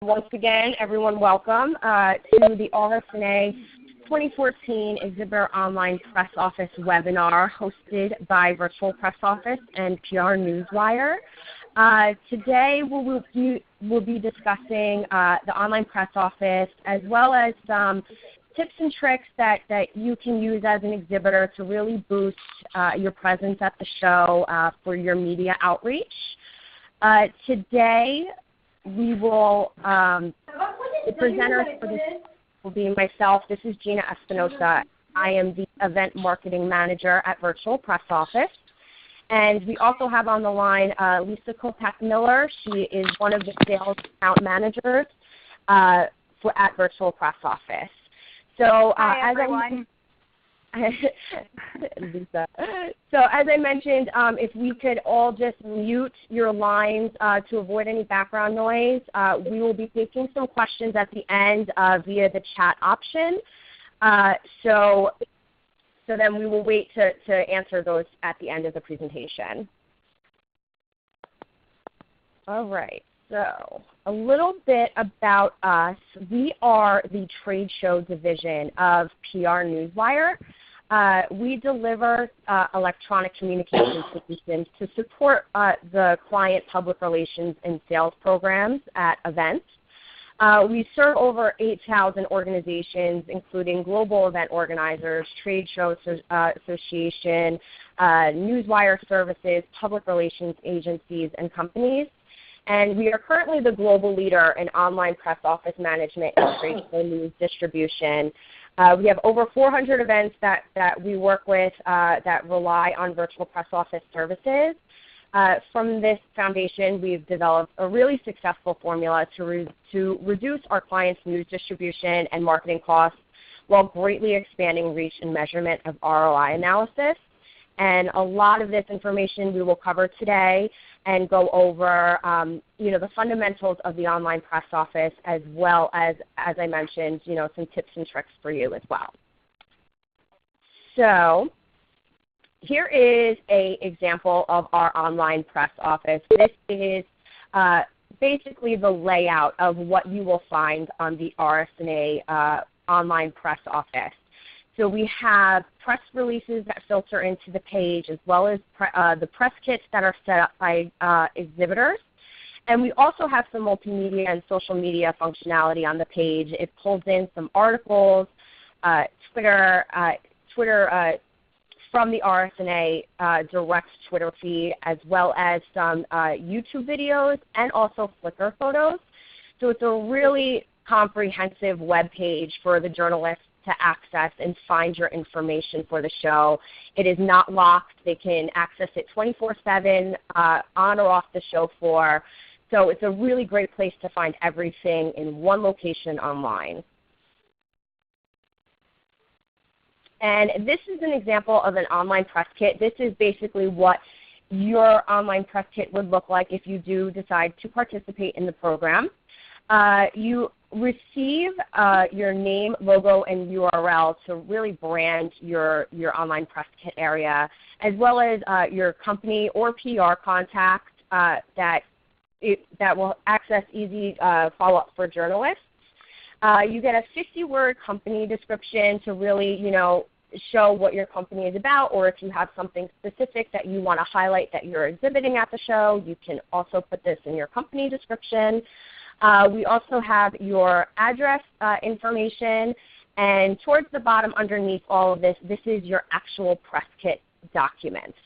Once again, everyone welcome to the RSNA 2014 Exhibitor Online Press Office webinar hosted by Virtual Press Office and PR Newswire. Today we'll be discussing the online press office as well as some tips and tricks that you can use as an exhibitor to really boost your presence at the show for your media outreach. Today we will, the presenters for this will be myself. This is Gina Espinosa. I am the Event Marketing Manager at Virtual Press Office. And we also have on the line Lisa Kopak-Miller. She is one of the sales account managers at Virtual Press Office. So, Hi, everyone. Lisa. So as I mentioned, if we could all just mute your lines to avoid any background noise, we will be taking some questions at the end via the chat option. So then we will wait to answer those at the end of the presentation. All right. So a little bit about us. We are the trade show division of PR Newswire. We deliver electronic communication solutions to support the client public relations and sales programs at events. We serve over 8,000 organizations, including global event organizers, trade show association, newswire services, public relations agencies, and companies. And we are currently the global leader in online press office management and trade show news distribution. We have over 400 events that we work with that rely on Virtual Press Office services. From this foundation, we've developed a really successful formula to reduce our clients' news distribution and marketing costs while greatly expanding reach and measurement of ROI analysis. And a lot of this information we will cover today and go over the fundamentals of the online press office as well as I mentioned, some tips and tricks for you as well. So here is an example of our online press office. This is basically the layout of what you will find on the RSNA online press office. So we have press releases that filter into the page as well as the press kits that are set up by exhibitors. And we also have some multimedia and social media functionality on the page. It pulls in some articles, Twitter from the RSNA direct Twitter feed, as well as some YouTube videos and also Flickr photos. So it's a really comprehensive web page for the journalists to access and find your information for the show. It is not locked. They can access it 24/7 on or off the show floor. So it's a really great place to find everything in one location online. And this is an example of an online press kit. This is basically what your online press kit would look like if you do decide to participate in the program. You receive your name, logo, and URL to really brand your online press kit area, as well as your company or PR contact that will access easy follow-up for journalists. You get a 50-word company description to really, show what your company is about, or if you have something specific that you want to highlight that you're exhibiting at the show, you can also put this in your company description. We also have your address information, and towards the bottom underneath all of this, this is your actual press kit documents.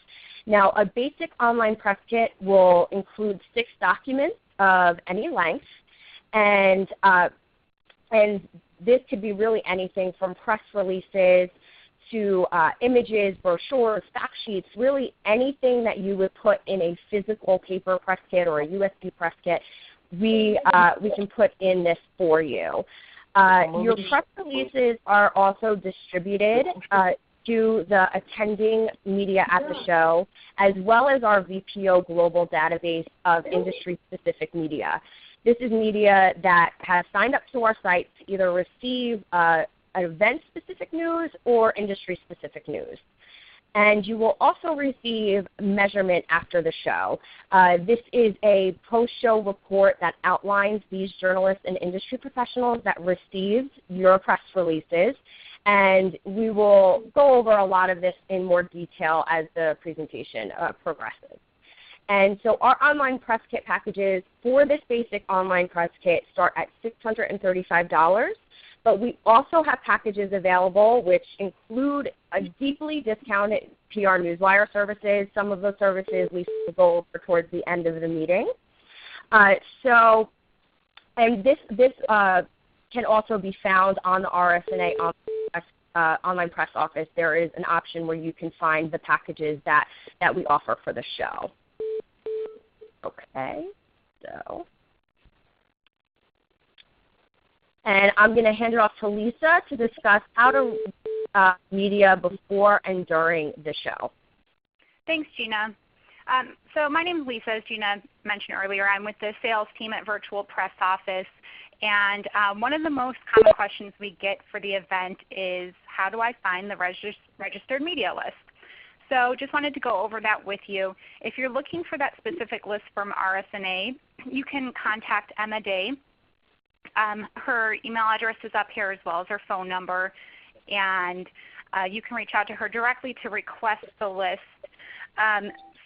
Now, a basic online press kit will include 6 documents of any length, and this could be really anything from press releases to images, brochures, fact sheets, really anything that you would put in a physical paper press kit or a USB press kit. We can put in this for you. Your press releases are also distributed to the attending media at the show, as well as our VPO global database of industry-specific media. This is media that has signed up to our site to either receive event-specific news or industry-specific news. And you will also receive measurement after the show. This is a post-show report that outlines these journalists and industry professionals that received your press releases. And we will go over a lot of this in more detail as the presentation progresses. And so our online press kit packages for this basic online press kit start at $635. But we also have packages available which include a deeply discounted PR newswire services. Some of those services we go over towards the end of the meeting. And this can also be found on the RSNA online press office. There is an option where you can find the packages that we offer for the show. Okay, so. And I'm going to hand it off to Lisa to discuss how to media before and during the show. Thanks, Gina. So my name is Lisa, as Gina mentioned earlier. I'm with the sales team at Virtual Press Office. And one of the most common questions we get for the event is, how do I find the registered media list? So just wanted to go over that with you. If you're looking for that specific list from RSNA, you can contact Emma Day. Her email address is up here as well as her phone number, and you can reach out to her directly to request the list.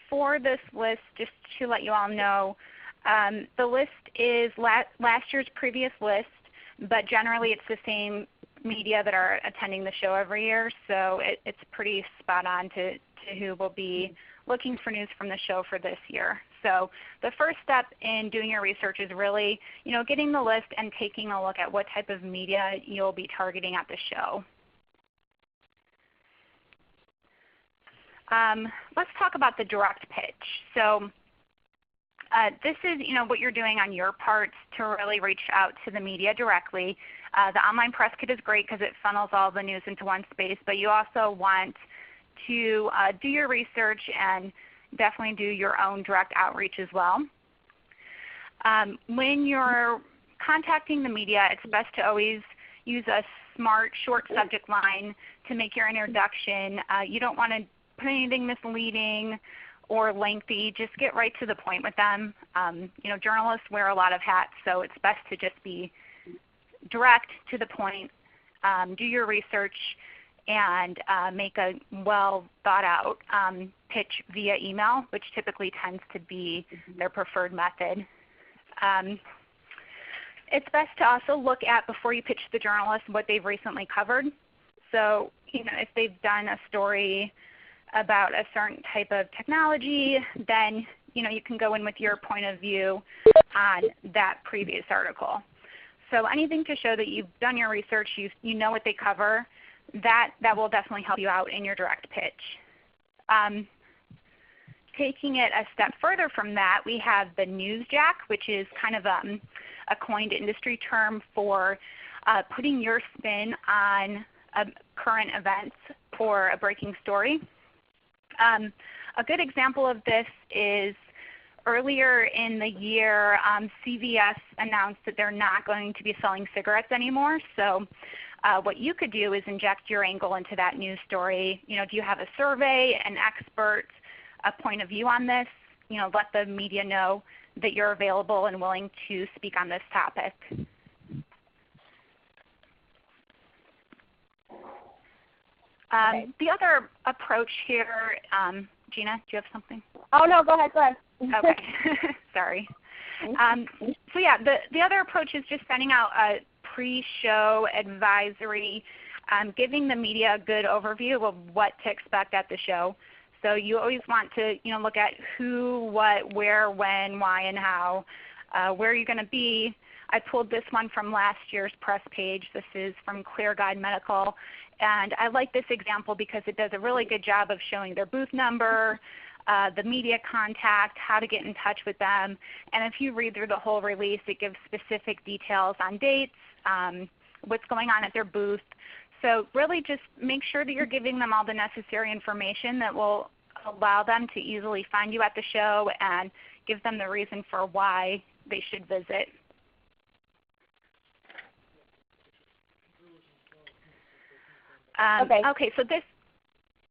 For this list, just to let you all know, the list is last year's previous list, but generally it's the same media that are attending the show every year, so it's pretty spot on to who will be looking for news from the show for this year. So the first step in doing your research is really, getting the list and taking a look at what type of media you'll be targeting at the show. Let's talk about the direct pitch. So this is what you're doing on your part to really reach out to the media directly. The online press kit is great because it funnels all the news into one space, but you also want to do your research and definitely do your own direct outreach as well. When you're contacting the media, it's best to always use a smart, short subject line to make your introduction. You don't want to put anything misleading or lengthy. Just get right to the point with them. Journalists wear a lot of hats, so it's best to just be direct, to the point, do your research, and make a well thought out pitch via email, which typically tends to be their preferred method. It's best to also look at, before you pitch the journalist, what they've recently covered. So if they've done a story about a certain type of technology, then you can go in with your point of view on that previous article. So anything to show that you've done your research, you know what they cover, that will definitely help you out in your direct pitch. Taking it a step further from that, we have the news jack, which is kind of a coined industry term for putting your spin on current events or a breaking story. A good example of this is earlier in the year, CVS announced that they're not going to be selling cigarettes anymore. So what you could do is inject your angle into that news story. Do you have a survey, an expert, a point of view on this? Let the media know that you're available and willing to speak on this topic. The other approach here, Gina, do you have something? Oh, no, go ahead. Okay, sorry. So yeah, the other approach is just sending out a pre-show advisory, giving the media a good overview of what to expect at the show. So you always want to look at who, what, where, when, why, and how, where you're going to be. I pulled this one from last year's press page. This is from Clear Guide Medical. And I like this example because it does a really good job of showing their booth number, the media contact, how to get in touch with them. And if you read through the whole release, it gives specific details on dates, what's going on at their booth. So really just make sure that you're giving them all the necessary information that will allow them to easily find you at the show and give them the reason for why they should visit. Okay, so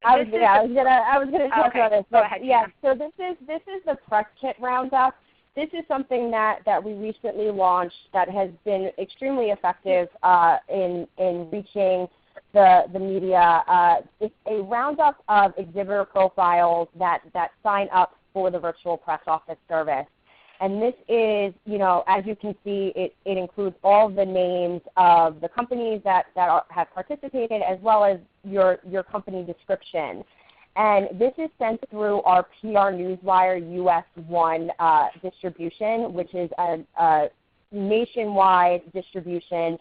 I was gonna talk about this. Go ahead. Yeah. So this is the press kit roundup. This is something that we recently launched that has been extremely effective in reaching the media. It's a roundup of exhibitor profiles that sign up for the virtual press office service. And this is, as you can see, it includes all the names of the companies that have participated, as well as your company description. And this is sent through our PR Newswire US 1 distribution, which is a nationwide distribution.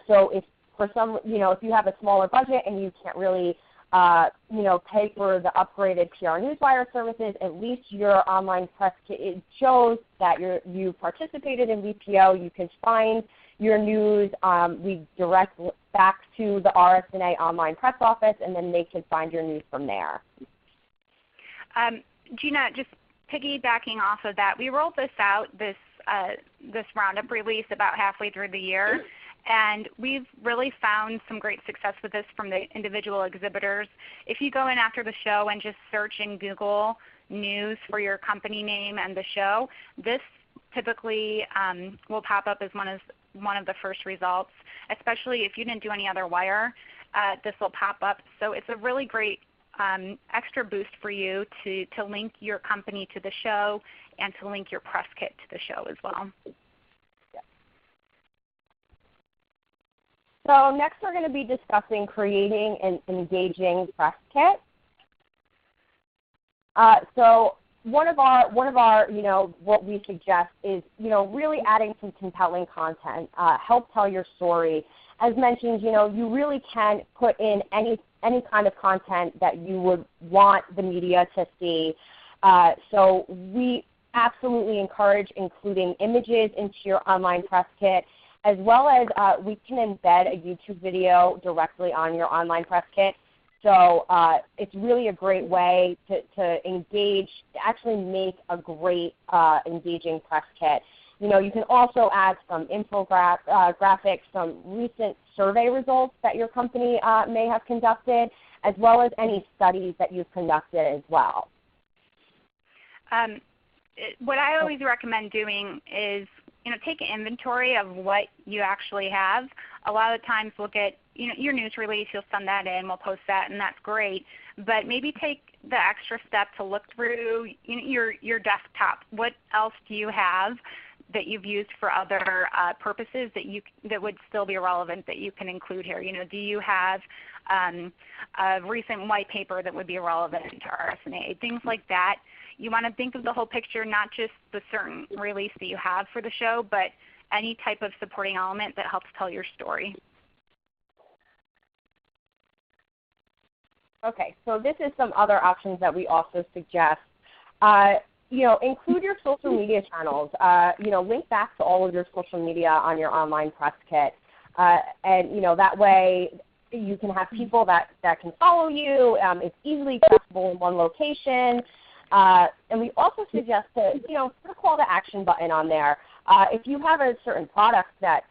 So if for some, if you have a smaller budget and you can't really pay for the upgraded PR Newswire services, at least your online press kit, it shows that you participated in VPO. You can find your news. We direct back to the RSNA online press office, and then they can find your news from there. Gina, just piggybacking off of that, we rolled this out, this roundup release, about halfway through the year. And we've really found some great success with this from the individual exhibitors. If you go in after the show and just search in Google News for your company name and the show, this typically will pop up as one of the first results, especially if you didn't do any other wire. This will pop up. So it's a really great extra boost for you to link your company to the show and to link your press kit to the show as well. So next we're going to be discussing creating an engaging press kit. So one of our what we suggest is really adding some compelling content, help tell your story. As mentioned, you really can put in any kind of content that you would want the media to see. So we absolutely encourage including images into your online press kit, as well as we can embed a YouTube video directly on your online press kit. So it's really a great way to engage, to actually make a great engaging press kit. You can also add some graphics, some recent survey results that your company may have conducted, as well as any studies that you've conducted as well. What I always recommend doing is take an inventory of what you actually have. A lot of times we'll get your news release, you'll send that in, we'll post that, and that's great. But maybe take the extra step to look through your desktop. What else do you have that you've used for other purposes that would still be relevant that you can include here? Do you have a recent white paper that would be relevant to RSNA? Things like that. You want to think of the whole picture, not just the certain release that you have for the show, but any type of supporting element that helps tell your story. Okay, so this is some other options that we also suggest. Include your social media channels. Link back to all of your social media on your online press kit. And that way you can have people that can follow you. It's easily accessible in one location. And we also suggest to, put a call to action button on there. If you have a certain product that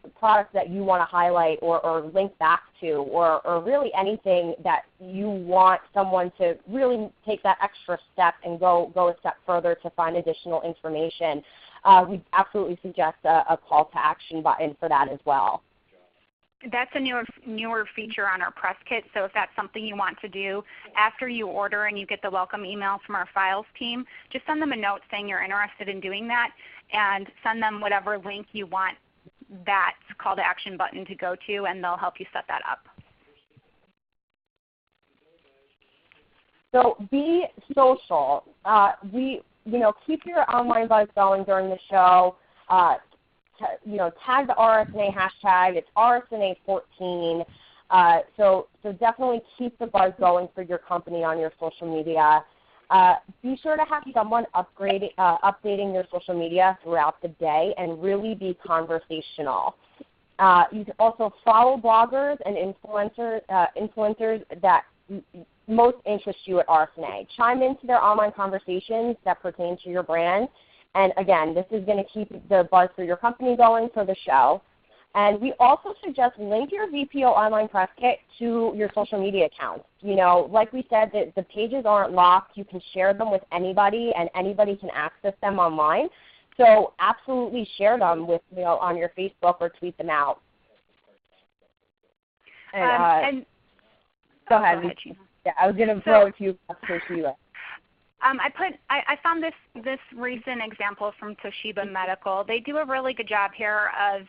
you want to highlight or link back to, or really anything that you want someone to really take that extra step and go a step further to find additional information, we absolutely suggest a call to action button for that as well. That's a newer feature on our press kit, so if that's something you want to do, after you order and you get the welcome email from our files team, just send them a note saying you're interested in doing that, and send them whatever link you want that call to action button to go to, and they'll help you set that up. So be social. Keep your online buzz going during the show. Tag the RSNA hashtag. It's RSNA14. So definitely keep the buzz going for your company on your social media. Be sure to have someone updating your social media throughout the day and really be conversational. You can also follow bloggers and influencers that most interest you at RSNA. Chime into their online conversations that pertain to your brand. And again, this is going to keep the buzz for your company going for the show. And we also suggest link your VPO online press kit to your social media accounts. You know, like we said, the pages aren't locked. You can share them with anybody, and anybody can access them online. So absolutely share them with, you know, on your Facebook or tweet them out. And go ahead. Yeah, I was going to throw it to you. I found this recent example from Toshiba Medical. They do a really good job here of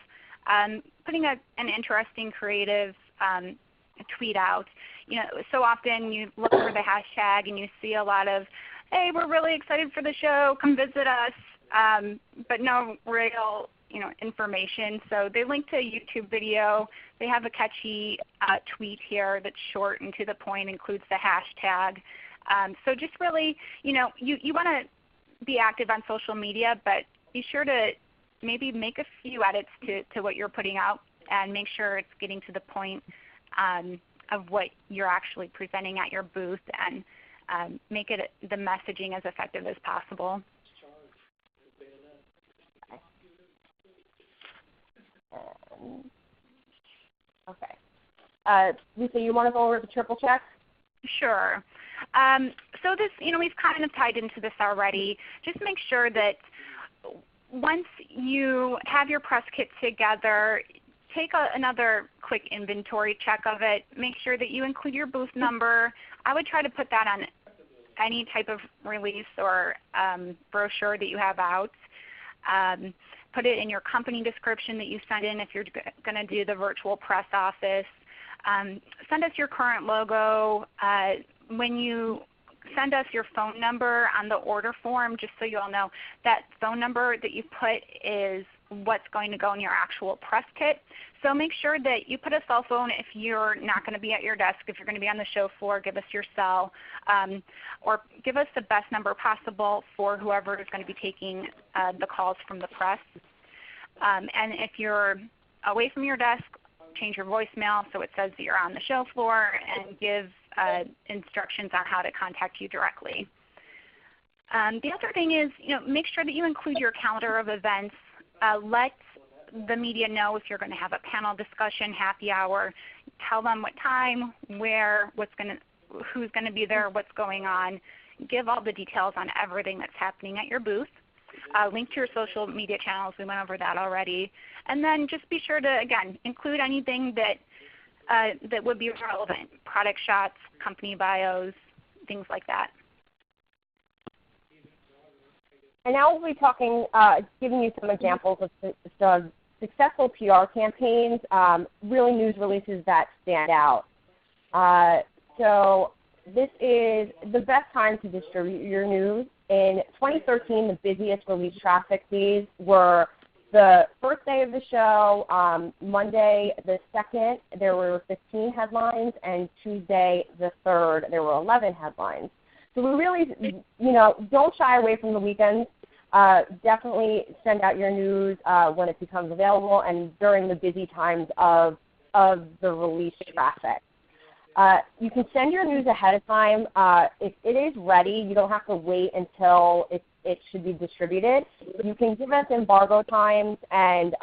putting an interesting, creative tweet out. You know, so often you look for the hashtag and you see a lot of, hey, we're really excited for the show, come visit us, but no real, you know, information. So they link to a YouTube video. They have a catchy tweet here that's short and to the point, includes the hashtag. So just really, you know, you want to be active on social media, but be sure to maybe make a few edits to what you're putting out and make sure it's getting to the point of what you're actually presenting at your booth, and make it the messaging as effective as possible. Okay. Lisa, you want to go over the triple check? Sure. So this, you know, we've kind of tied into this already. Just make sure that once you have your press kit together, take another quick inventory check of it. Make sure that you include your booth number. I would try to put that on any type of release or brochure that you have out. Put it in your company description that you send in if you're going to do the virtual press office. Send us your current logo. When you send us your phone number on the order form, just so you all know, that phone number that you put is what's going to go in your actual press kit. So make sure that you put a cell phone if you're not going to be at your desk. If you're going to be on the show floor, give us your cell, or give us the best number possible for whoever is going to be taking the calls from the press. And if you're away from your desk, change your voicemail so it says that you're on the show floor, and give instructions on how to contact you directly. The other thing is, you know, make sure that you include your calendar of events. Let the media know if you're going to have a panel discussion, happy hour. Tell them what time, where, who's going to be there, what's going on. Give all the details on everything that's happening at your booth. Link to your social media channels. We went over that already. And then just be sure to, again, include anything that would be relevant, product shots, company bios, things like that. And now we'll be talking, giving you some examples of some successful PR campaigns, really news releases that stand out. So this is the best time to distribute your news. In 2013, the busiest release traffic days were the first day of the show, Monday the 2nd, there were 15 headlines, and Tuesday the 3rd, there were 11 headlines. So we really, you know, don't shy away from the weekends. Definitely send out your news when it becomes available and during the busy times of the release traffic. You can send your news ahead of time. If it is ready, you don't have to wait until it should be distributed. You can give us embargo times, and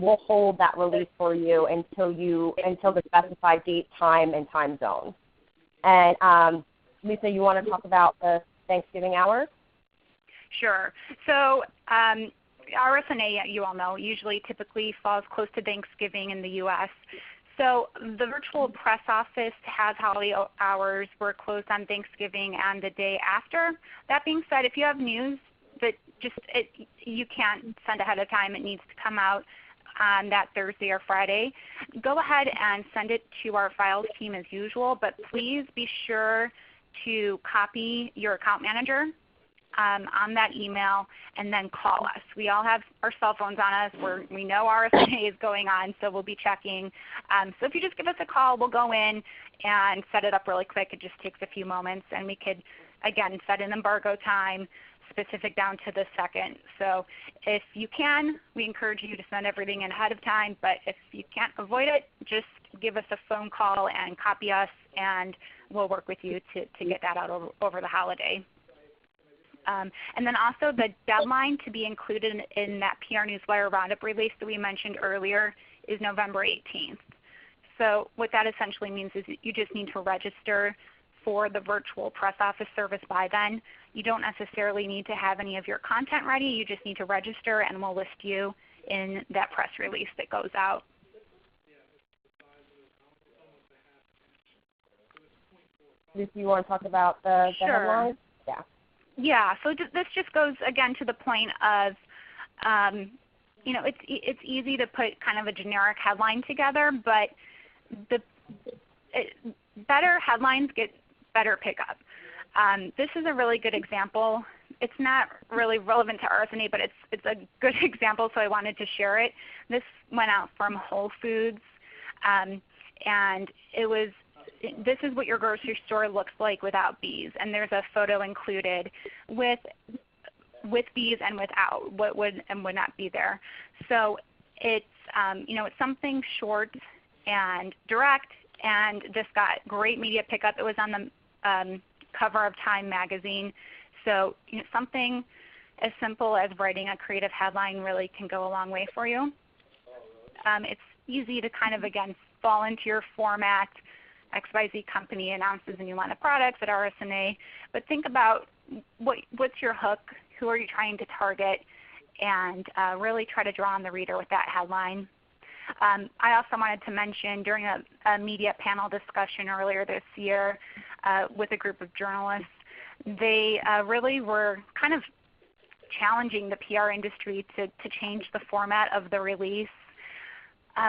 we'll hold that release for you until the specified date, time, and time zone. And Lisa, you want to talk about the Thanksgiving hours? Sure. So RSNA, you all know, typically falls close to Thanksgiving in the U.S. So the virtual press office has holiday hours. We're closed on Thanksgiving and the day after. That being said, if you have news that you can't send ahead of time, it needs to come out on that Thursday or Friday, go ahead and send it to our files team as usual, but please be sure to copy your account manager on that email, and then call us. We all have our cell phones on us. We know RSNA is going on, so we'll be checking. So if you just give us a call, we'll go in and set it up really quick. It just takes a few moments, and we could, again, set an embargo time specific down to the second. So if you can, we encourage you to send everything in ahead of time, but if you can't avoid it, just give us a phone call and copy us, and we'll work with you to get that out over the holiday. And then also the deadline to be included in that PR Newswire Roundup release that we mentioned earlier is November 18th. So what that essentially means is you just need to register for the virtual press office service by then. You don't necessarily need to have any of your content ready. You just need to register, and we'll list you in that press release that goes out. Do you want to talk about the Sure. headlines? Yeah. Yeah. So this just goes again to the point of, it's easy to put kind of a generic headline together, but better headlines get better pickup. This is a really good example. It's not really relevant to RSNA, but it's a good example, so I wanted to share it. This went out from Whole Foods, and this is what your grocery store looks like without bees, and there's a photo included with bees and without, what would and would not be there. So it's it's something short and direct, and this got great media pickup. It was on the cover of Time magazine. So something as simple as writing a creative headline really can go a long way for you. It's easy to kind of, again, fall into your format. XYZ company announces a new line of products at RSNA, but think about what's your hook, who are you trying to target, and really try to draw on the reader with that headline. I also wanted to mention during a media panel discussion earlier this year with a group of journalists, they really were kind of challenging the PR industry to change the format of the release.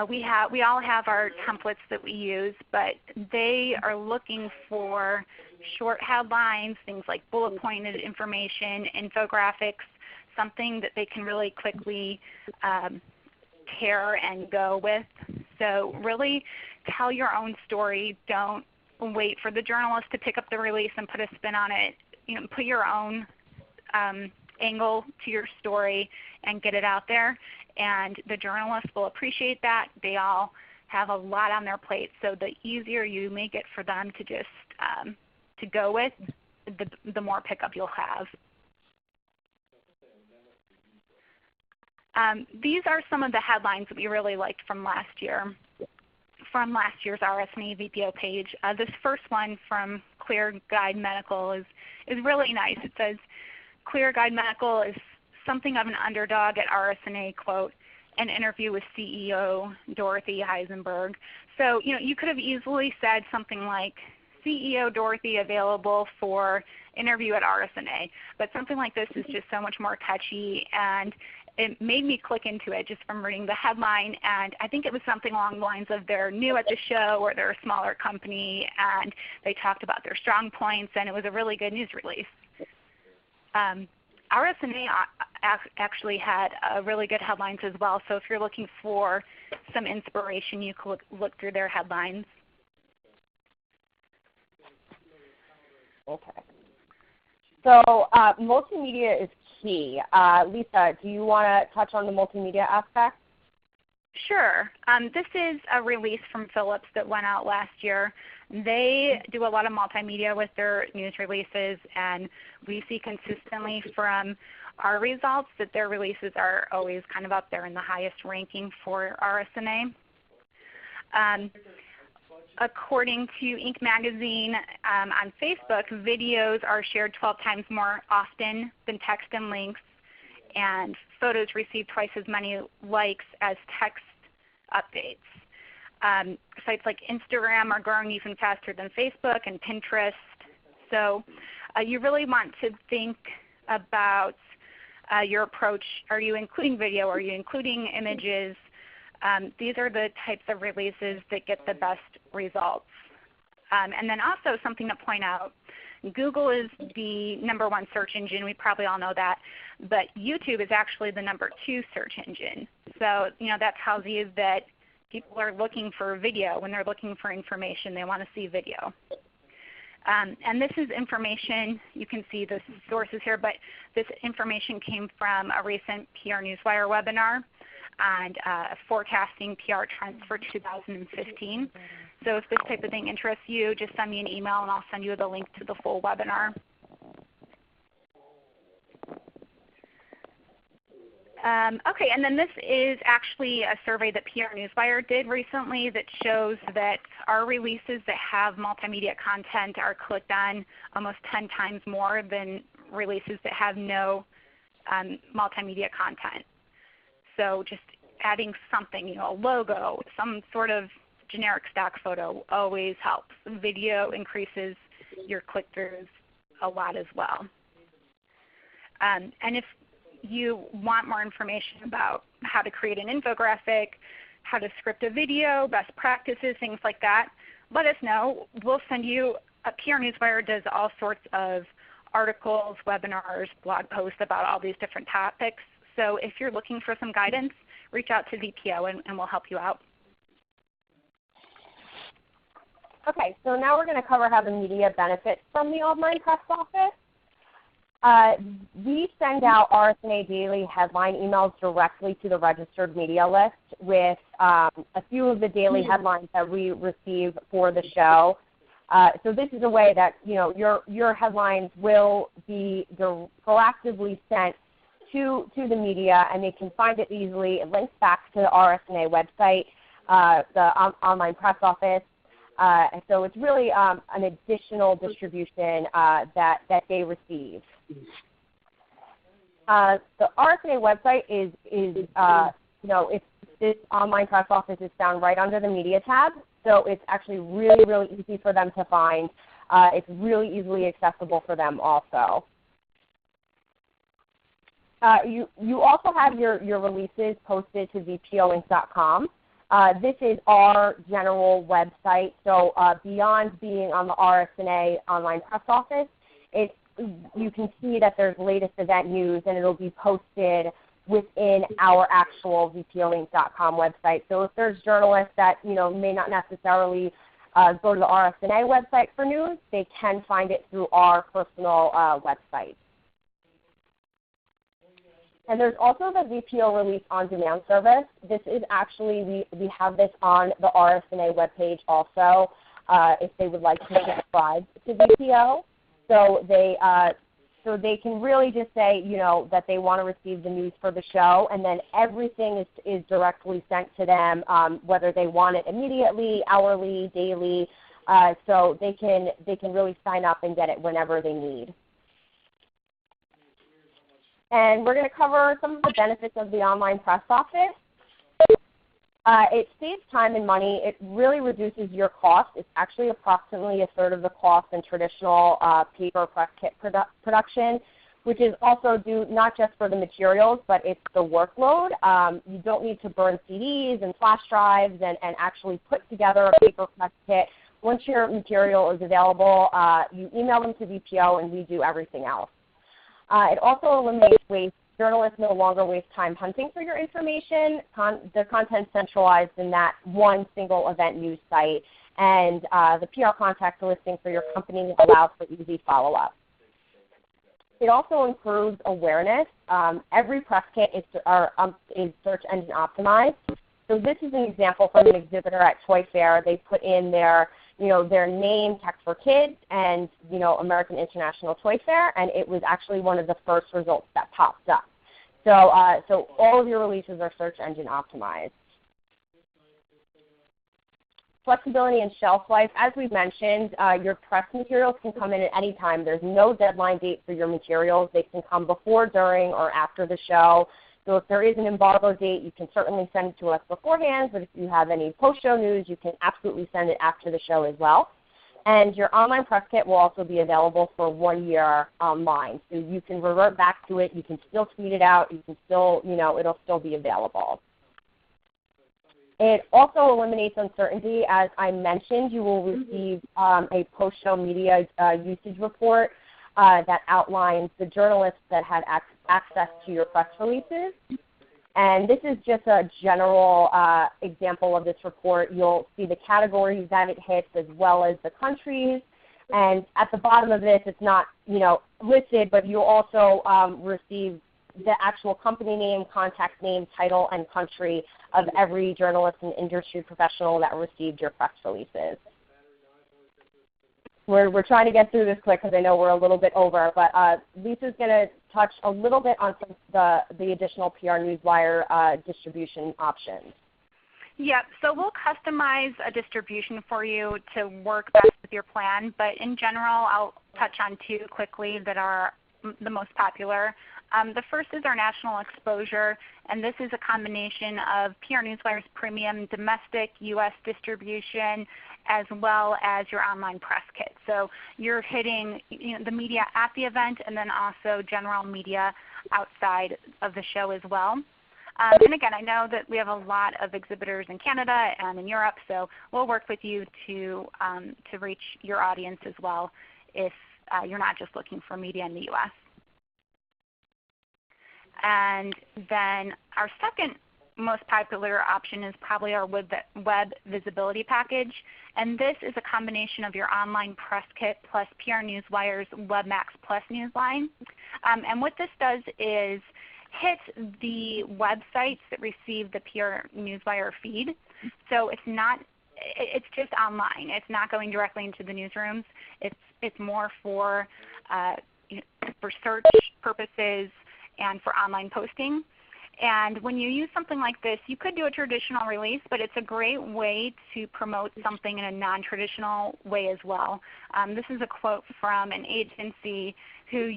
We all have our templates that we use, but they are looking for short headlines, things like bullet pointed information, infographics, something that they can really quickly tear and go with. So really tell your own story. Don't wait for the journalist to pick up the release and put a spin on it. Put your own angle to your story and get it out there. And the journalists will appreciate that. They all have a lot on their plate, so the easier you make it for them to just to go with, the more pickup you'll have. These are some of the headlines that we really liked from last year's RSNA VPO page. This first one from Clear Guide Medical is really nice. It says, Clear Guide Medical is something of an underdog at RSNA, quote, an interview with CEO Dorothy Heisenberg. So you could have easily said something like, CEO Dorothy available for interview at RSNA. But something like this is just so much more catchy, and it made me click into it just from reading the headline. And I think it was something along the lines of they're new at the show or they're a smaller company, and they talked about their strong points, and it was a really good news release. RSNA actually had really good headlines as well, so if you're looking for some inspiration, you could look through their headlines. Okay. So multimedia is key. Lisa, do you want to touch on the multimedia aspect? Sure. This is a release from Philips that went out last year. They do a lot of multimedia with their news releases, and we see consistently from our results that their releases are always kind of up there in the highest ranking for RSNA. According to Inc. magazine, on Facebook, videos are shared 12 times more often than text and links, and photos receive twice as many likes as text updates. Sites like Instagram are growing even faster than Facebook and Pinterest. So you really want to think about your approach. Are you including video? Are you including images? These are the types of releases that get the best results. And then also something to point out, Google is the #1 search engine. We probably all know that. But YouTube is actually the #2 search engine. So that tells you that people are looking for video. When they're looking for information, they want to see video. And this is information, you can see the sources here, but this information came from a recent PR Newswire webinar on forecasting PR trends for 2015. So if this type of thing interests you, just send me an email and I'll send you the link to the full webinar. Okay, and then this is actually a survey that PR Newswire did recently that shows that our releases that have multimedia content are clicked on almost 10 times more than releases that have no multimedia content. So just adding something, a logo, some sort of generic stock photo always helps. Video increases your click-throughs a lot as well. And if you want more information about how to create an infographic, how to script a video, best practices, things like that, let us know. We'll send you, PR Newswire does all sorts of articles, webinars, blog posts about all these different topics. So if you're looking for some guidance, reach out to VPO and we'll help you out. Okay, so now we're going to cover how the media benefits from the online press office. We send out RSNA daily headline emails directly to the registered media list with a few of the daily headlines that we receive for the show. So this is a way that your headlines will be proactively sent to the media, and they can find it easily. It links back to the RSNA website, the online press office. So it's really an additional distribution that they receive. The RSNA website is this online press office is found right under the media tab, so it's actually really, really easy for them to find. It's really easily accessible for them also. You also have your releases posted to vpoinc.com. This is our general website, so beyond being on the RSNA online press office, you can see that there's latest event news, and it will be posted within our actual vpoinc.com website. So if there's journalists that may not necessarily go to the RSNA website for news, they can find it through our personal website. And there's also the VPO Release On Demand service. This is actually, we have this on the RSNA webpage also if they would like to subscribe to VPO. So they can really just say that they want to receive the news for the show, and then everything is directly sent to them, whether they want it immediately, hourly, daily. So they can really sign up and get it whenever they need. And we're going to cover some of the benefits of the online press office. It saves time and money. It really reduces your cost. It's actually approximately a third of the cost in traditional paper press kit production, which is also due not just for the materials, but it's the workload. You don't need to burn CDs and flash drives and actually put together a paper press kit. Once your material is available, you email them to VPO and we do everything else. It also eliminates waste. Journalists no longer waste time hunting for your information. The content's centralized in that one single event news site, and the PR contact listing for your company allows for easy follow-up. It also improves awareness. Every press kit is search engine optimized. So this is an example from an exhibitor at Toy Fair. They put in their name, Tech for Kids, and American International Toy Fair, and it was actually one of the first results that popped up. So, so all of your releases are search engine optimized. Flexibility and shelf life. As we've mentioned, your press materials can come in at any time. There's no deadline date for your materials. They can come before, during, or after the show. So if there is an embargo date, you can certainly send it to us beforehand, but if you have any post-show news, you can absolutely send it after the show as well. And your online press kit will also be available for 1 year online. So you can revert back to it. You can still tweet it out. You can still, it'll still be available. It also eliminates uncertainty. As I mentioned, you will receive a post-show media usage report that outlines the journalists that had access to your press releases. And this is just a general example of this report. You'll see the categories that it hits as well as the countries. And at the bottom of this, it's not listed, but you'll also receive the actual company name, contact name, title, and country of every journalist and industry professional that received your press releases. we're trying to get through this quick because I know we're a little bit over. But Lisa's going to touch a little bit on some of the additional PR Newswire distribution options. Yep, so we'll customize a distribution for you to work best with your plan, but in general I'll touch on two quickly that are the most popular. The first is our national exposure, and this is a combination of PR Newswire's premium domestic U.S. distribution as well as your online press kit. So you're hitting the media at the event and then also general media outside of the show as well. And again, I know that we have a lot of exhibitors in Canada and in Europe, so we'll work with you to reach your audience as well if you're not just looking for media in the U.S. And then our second most popular option is probably our web visibility package. And this is a combination of your online press kit plus PR Newswire's WebMax Plus newsline. And what this does is hit the websites that receive the PR Newswire feed. So it's just online. It's not going directly into the newsrooms. It's more for search purposes and for online posting. And when you use something like this, you could do a traditional release, but it's a great way to promote something in a non-traditional way as well. This is a quote from an agency who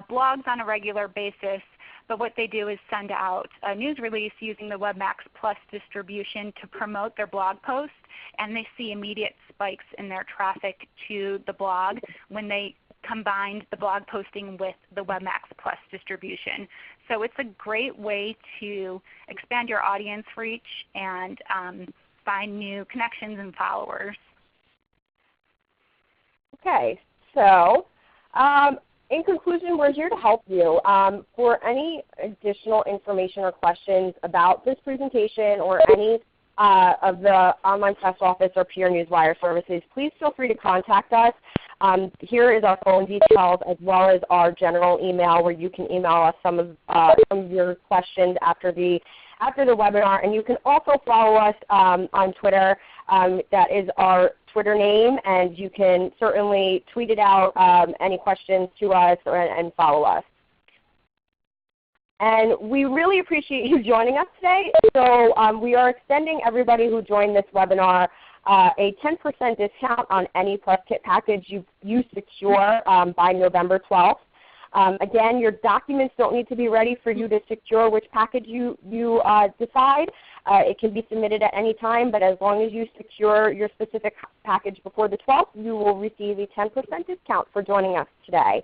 blogs on a regular basis, but what they do is send out a news release using the WebMax Plus distribution to promote their blog post, and they see immediate spikes in their traffic to the blog when they combined the blog posting with the WebMax Plus distribution. So it's a great way to expand your audience reach and find new connections and followers. Okay, so in conclusion, we're here to help you. For any additional information or questions about this presentation or any of the online press office or PR Newswire services, please feel free to contact us. Here is our phone details as well as our general email where you can email us some of your questions after the webinar. And you can also follow us on Twitter. That is our Twitter name, and you can certainly tweet it out, any questions to us and follow us. And we really appreciate you joining us today. So we are extending everybody who joined this webinar a 10% discount on any press kit package you secure by November 12th. Again, your documents don't need to be ready for you to secure which package you decide. It can be submitted at any time, but as long as you secure your specific package before the 12th, you will receive a 10% discount for joining us today.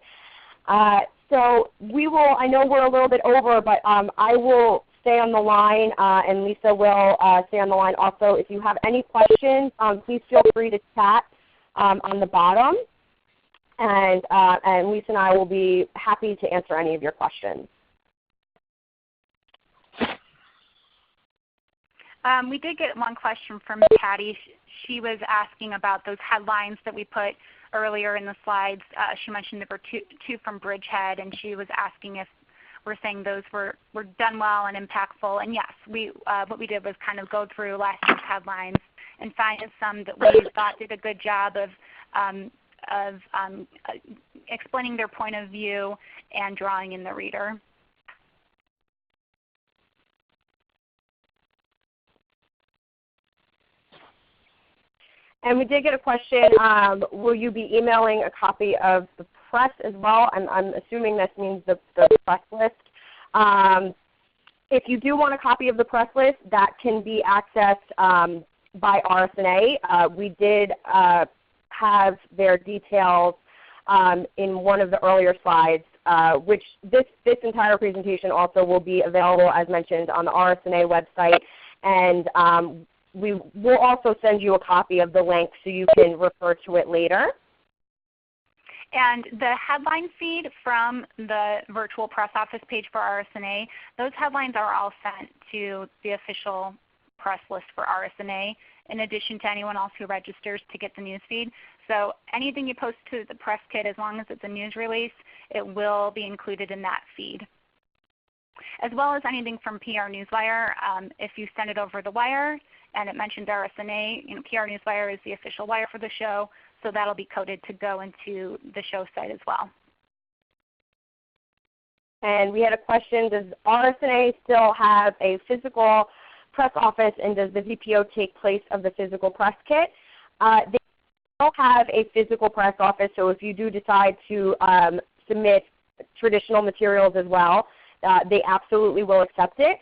So we will, I know we're a little bit over, but I will stay on the line and Lisa will stay on the line also. If you have any questions, please feel free to chat on the bottom. And Lisa and I will be happy to answer any of your questions. We did get one question from Patty. She was asking about those headlines that we put earlier in the slides. She mentioned there were two from Bridgehead, and she was asking if we're saying those were done well and impactful. And yes, what we did was kind of go through last year's headlines and find some that we thought did a good job of explaining their point of view and drawing in the reader. And we did get a question, will you be emailing a copy of the press as well? I'm assuming this means the press list. If you do want a copy of the press list, that can be accessed by RSNA. We did have their details in one of the earlier slides, which this entire presentation also will be available, as mentioned, on the RSNA website. And we will also send you a copy of the link so you can refer to it later. And the headline feed from the virtual press office page for RSNA, those headlines are all sent to the official press list for RSNA, in addition to anyone else who registers to get the news feed. So anything you post to the press kit, as long as it's a news release, it will be included in that feed. As well as anything from PR Newswire. If you send it over the wire, and it mentions RSNA. PR Newswire is the official wire for the show, so that'll be coded to go into the show site as well. And we had a question, does RSNA still have a physical press office, and does the VPO take place of the physical press kit? They still have a physical press office, so if you do decide to submit traditional materials as well, they absolutely will accept it.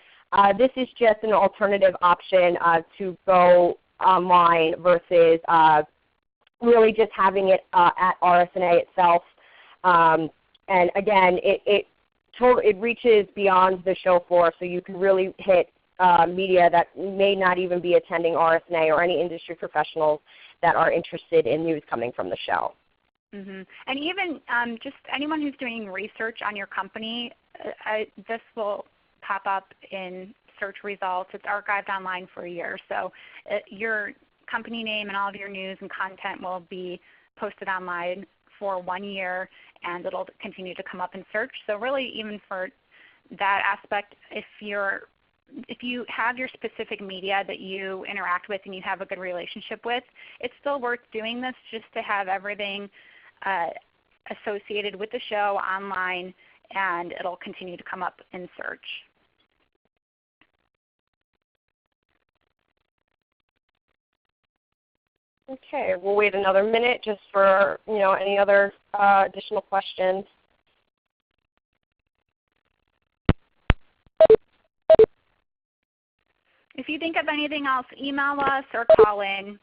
This is just an alternative option to go online versus really just having it at RSNA itself. And again, it reaches beyond the show floor, so you can really hit media that may not even be attending RSNA or any industry professionals that are interested in news coming from the show. Mm-hmm. And even just anyone who's doing research on your company, this will pop up in search results. It's archived online for a year. So your company name and all of your news and content will be posted online for 1 year, and it'll continue to come up in search. So really, even for that aspect, if you have your specific media that you interact with and you have a good relationship with, it's still worth doing this just to have everything associated with the show online, and it'll continue to come up in search. Okay, we'll wait another minute just for any other additional questions. If you think of anything else, email us or call in.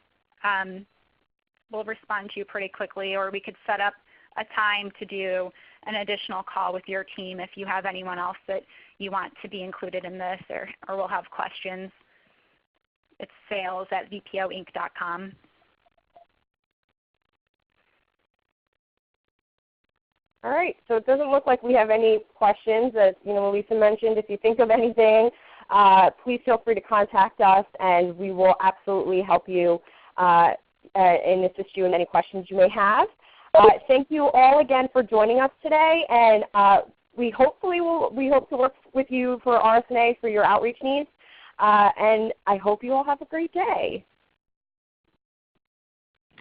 We'll respond to you pretty quickly, or we could set up a time to do an additional call with your team if you have anyone else that you want to be included in this, or will have questions. It's sales@vpoinc.com. All right, so it doesn't look like we have any questions. As Lisa mentioned, if you think of anything, please feel free to contact us, and we will absolutely help you and assist you in any questions you may have. Thank you all again for joining us today, and we hope to work with you for RSNA for your outreach needs, and I hope you all have a great day.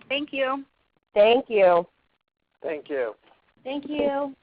Thank you. Thank you. Thank you. Thank you.